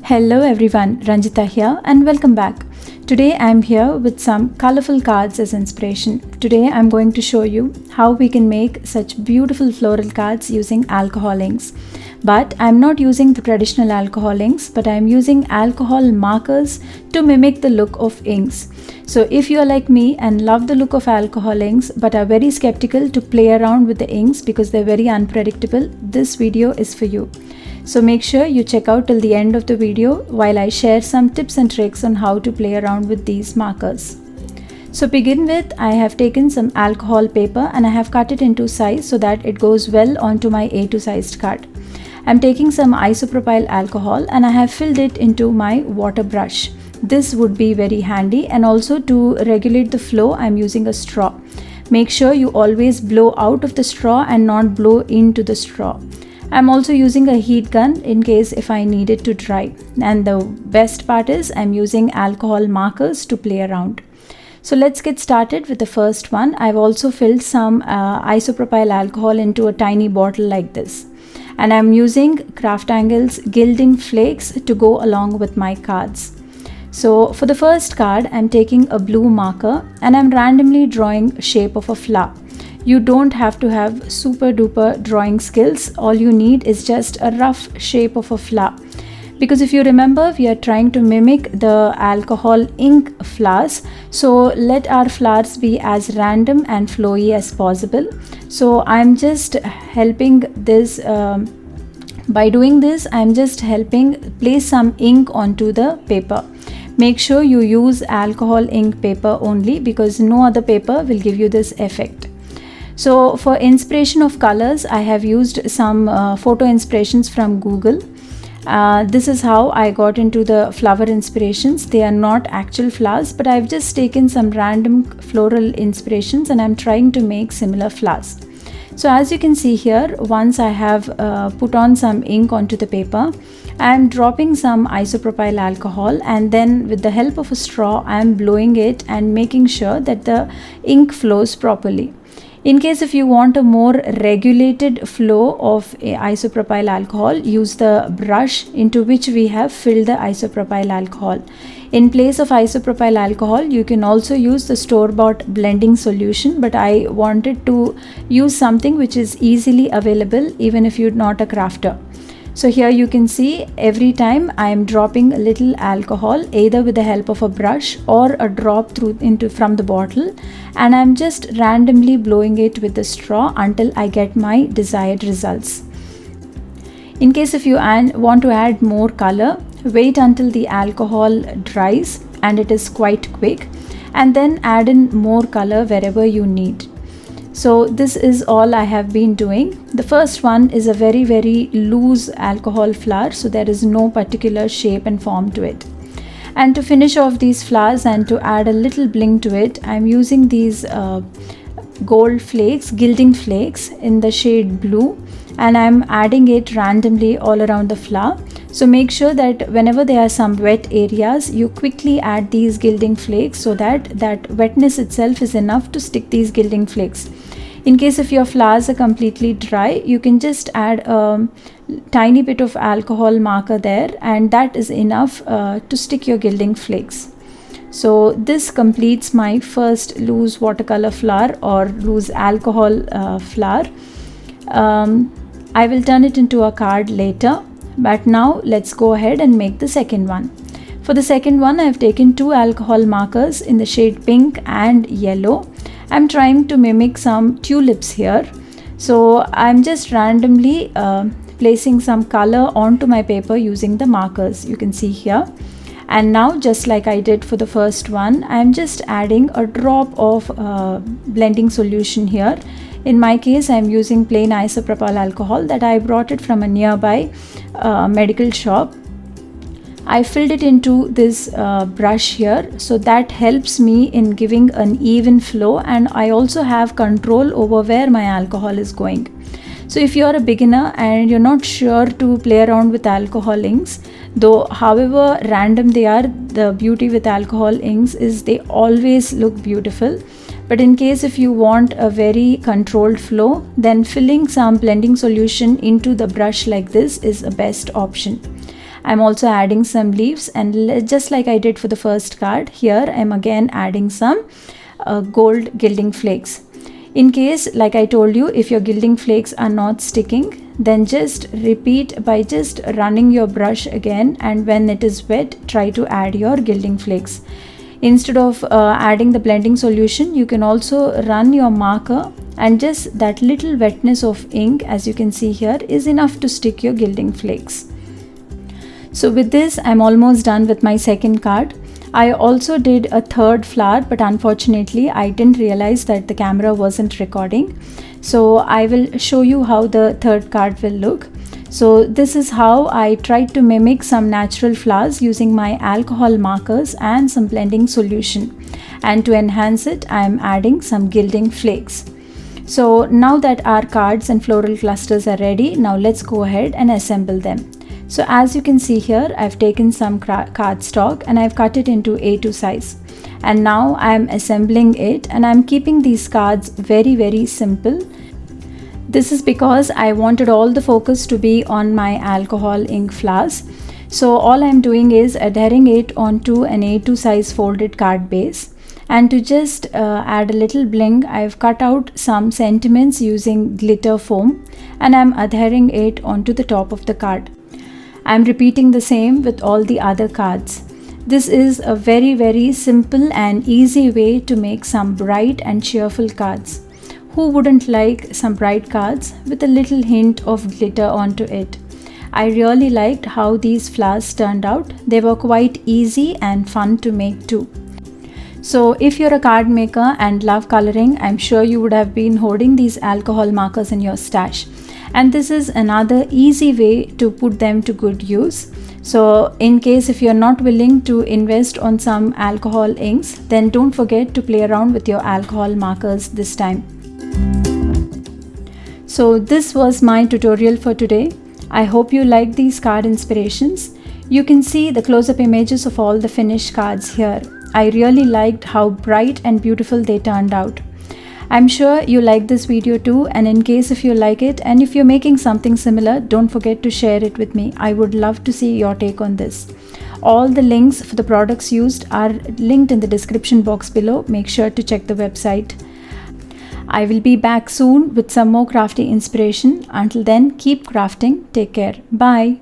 Hello everyone, Ranjita here and welcome back. Today I am here with some colorful cards as inspiration. Today I am going to show you how we can make such beautiful floral cards using alcohol inks. But I am not using the traditional alcohol inks, but I am using alcohol markers to mimic the look of inks. So if you are like me and love the look of alcohol inks but are very skeptical to play around with the inks because they're very unpredictable, this video is for you. So make sure you check out till the end of the video while I share some tips and tricks on how to play around with these markers. So begin with, I have taken some alcohol paper and I have cut it into size so that it goes well onto my A2 sized card. I'm taking some isopropyl alcohol and I have filled it into my water brush. This would be very handy, and also to regulate the flow I'm using a straw. Make sure you always blow out of the straw and not blow into the straw. I'm also using a heat gun in case if I need it to dry, and the best part is I'm using alcohol markers to play around. So let's get started with the first one. I've also filled some isopropyl alcohol into a tiny bottle like this, and I'm using Craftangle's gilding flakes to go along with my cards. So for the first card, I'm taking a blue marker and I'm randomly drawing shape of a flower. You don't have to have super duper drawing skills. All you need is just a rough shape of a flower. Because if you remember, we are trying to mimic the alcohol ink flowers. So let our flowers be as random and flowy as possible. So I'm just helping this, by doing this, I'm just helping place some ink onto the paper. Make sure you use alcohol ink paper only, because no other paper will give you this effect. So for inspiration of colors, I have used some photo inspirations from Google. This is how I got into the flower inspirations. They are not actual flowers, but I've just taken some random floral inspirations and I'm trying to make similar flowers. So as you can see here, once I have put on some ink onto the paper, I'm dropping some isopropyl alcohol, and then with the help of a straw, I'm blowing it and making sure that the ink flows properly. In case if you want a more regulated flow of isopropyl alcohol, use the brush into which we have filled the isopropyl alcohol. In place of isopropyl alcohol, you can also use the store-bought blending solution, but I wanted to use something which is easily available even if you're not a crafter. So here you can see every time I am dropping a little alcohol, either with the help of a brush or a drop from the bottle, and I'm just randomly blowing it with the straw until I get my desired results. In case if you want to add more color, wait until the alcohol dries and it is quite quick, and then add in more color wherever you need. So this is all I have been doing. The first one is a very loose alcohol flower, so there is no particular shape and form to it. And to finish off these flowers and to add a little bling to it, I'm using these gold flakes, gilding flakes in the shade blue, and I'm adding it randomly all around the flower. So make sure that whenever there are some wet areas, you quickly add these gilding flakes so that that wetness itself is enough to stick these gilding flakes. In case if your flowers are completely dry, you can just add a tiny bit of alcohol marker there, and that is enough to stick your gilding flakes. So this completes my first loose watercolor flower or loose alcohol flower. I will turn it into a card later, but now let's go ahead and make the second one. For the second one, I have taken two alcohol markers in the shade pink and yellow. I'm trying to mimic some tulips here. So I'm just randomly placing some color onto my paper using the markers you can see here. And now, just like I did for the first one, I'm just adding a drop of blending solution here. In my case, I'm using plain isopropyl alcohol that I brought it from a nearby medical shop. I filled it into this brush here, so that helps me in giving an even flow, and I also have control over where my alcohol is going. So if you're a beginner and you're not sure to play around with alcohol inks, though however random they are, the beauty with alcohol inks is they always look beautiful. But in case if you want a very controlled flow, then filling some blending solution into the brush like this is a best option. I'm also adding some leaves, and just like I did for the first card, here I'm again adding some gold gilding flakes. In case, like I told you, if your gilding flakes are not sticking, then just repeat by just running your brush again, and when it is wet, try to add your gilding flakes. Instead of adding the blending solution, you can also run your marker, and just that little wetness of ink, as you can see here, is enough to stick your gilding flakes. So with this, I'm almost done with my second card. I also did a third flower, but unfortunately I didn't realize that the camera wasn't recording. So I will show you how the third card will look. So this is how I tried to mimic some natural flowers using my alcohol markers and some blending solution. And to enhance it, I am adding some gilding flakes. So now that our cards and floral clusters are ready, now let's go ahead and assemble them. So as you can see here, I've taken some cardstock and I've cut it into A2 size. And now I'm assembling it, and I'm keeping these cards very simple. This is because I wanted all the focus to be on my alcohol ink flowers. So all I'm doing is adhering it onto an A2 size folded card base. And to just add a little bling, I've cut out some sentiments using glitter foam, and I'm adhering it onto the top of the card. I'm repeating the same with all the other cards. This is a very simple and easy way to make some bright and cheerful cards. Who wouldn't like some bright cards with a little hint of glitter onto it? I really liked how these flowers turned out. They were quite easy and fun to make too. So if you're a card maker and love coloring, I'm sure you would have been hoarding these alcohol markers in your stash. And this is another easy way to put them to good use. So in case if you're not willing to invest on some alcohol inks, then don't forget to play around with your alcohol markers this time. So this was my tutorial for today. I hope you liked these card inspirations. You can see the close-up images of all the finished cards here. I really liked how bright and beautiful they turned out. I'm sure you like this video too, and in case if you like it and if you're making something similar, don't forget to share it with me. I would love to see your take on this. All the links for the products used are linked in the description box below. Make sure to check the website. I will be back soon with some more crafty inspiration. Until then, keep crafting. Take care. Bye.